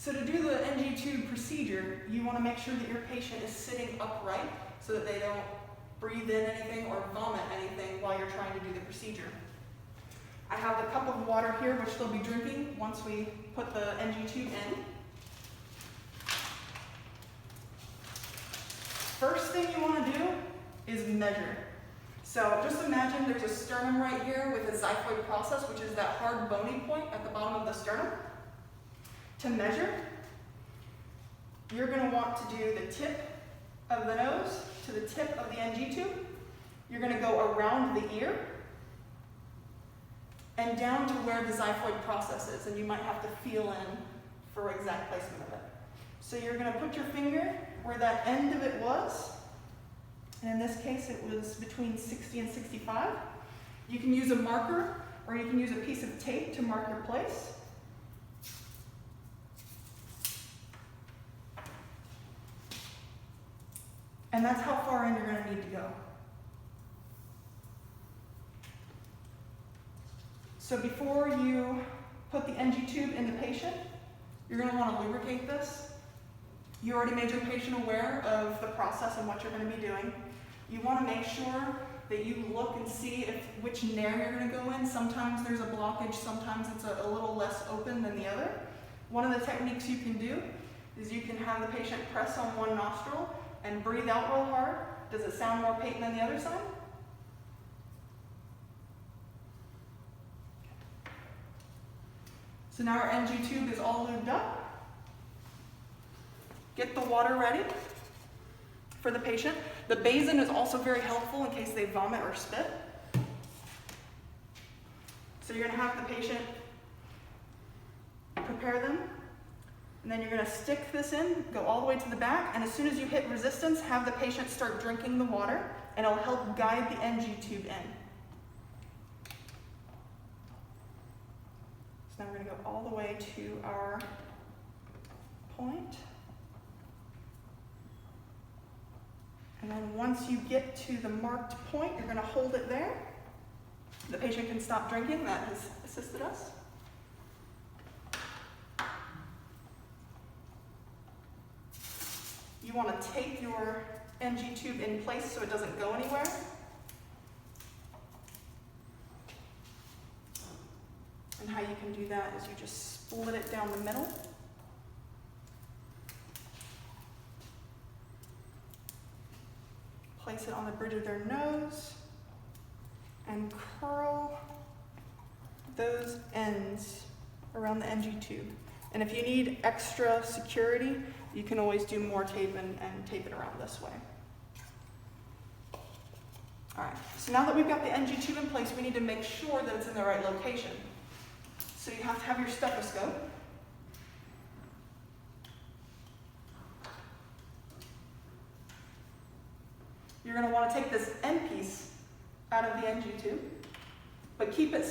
So to do the NG tube procedure, you want to make sure that your patient is sitting upright so that they don't breathe in anything or vomit anything while you're trying to do the procedure. I have the cup of water here, which they'll be drinking once we put the NG tube in. First thing you want to do is measure. So just imagine there's a sternum right here with a xiphoid process, which is that hard bony point at the bottom of the sternum. To measure, you're going to want to do the tip of the nose to the tip of the NG tube. You're going to go around the ear and down to where the xiphoid process is, and you might have to feel in for exact placement of it. So you're going to put your finger where that end of it was, and in this case it was between 60 and 65. You can use a marker or you can use a piece of tape to mark your place. And that's how far in you're going to need to go. So before you put the NG tube in the patient, you're going to want to lubricate this. You already made your patient aware of the process and what you're going to be doing. You want to make sure that you look and see which nair you're going to go in. Sometimes there's a blockage, sometimes it's a little less open than the other. One of the techniques you can do is you can have the patient press on one nostril and breathe out real hard. Does it sound more patent than the other side? So now our NG tube is all lubed up. Get the water ready for the patient. The basin is also very helpful in case they vomit or spit. So you're going to have the patient prepare them, and then you're going to stick this in, go all the way to the back, and as soon as you hit resistance, have the patient start drinking the water, and it'll help guide the NG tube in. So now we're going to go all the way to our point. And then once you get to the marked point, you're going to hold it there. The patient can stop drinking. That has assisted us. You want to tape your NG tube in place so it doesn't go anywhere. And how you can do that is you just split it down the middle. Place it on the bridge of their nose and curl those ends around the NG tube. And if you need extra security, you can always do more tape and tape it around this way. All right, so now that we've got the NG tube in place, we need to make sure that it's in the right location. So you have to have your stethoscope. You're going to want to take this end piece out of the NG tube, but keep it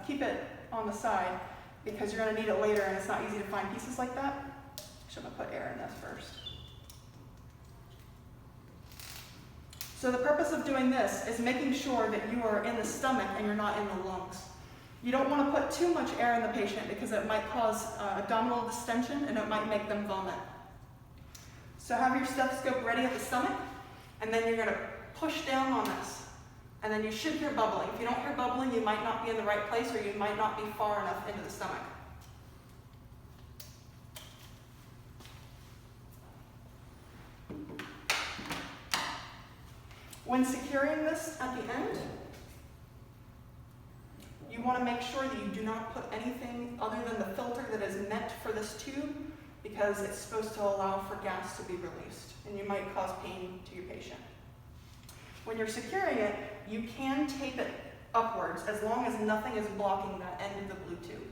keep it on the side because you're going to need it later and it's not easy to find pieces like that. So I'm going to put air in this first. So the purpose of doing this is making sure that you are in the stomach and you're not in the lungs. You don't want to put too much air in the patient because it might cause abdominal distension and it might make them vomit. So have your stethoscope ready at the stomach, and then you're going to push down on this. And then you should hear bubbling. If you don't hear bubbling, you might not be in the right place or you might not be far enough into the stomach. When securing this at the end, you want to make sure that you do not put anything other than the filter that is meant for this tube because it's supposed to allow for gas to be released and you might cause pain to your patient. When you're securing it, you can tape it upwards as long as nothing is blocking that end of the blue tube.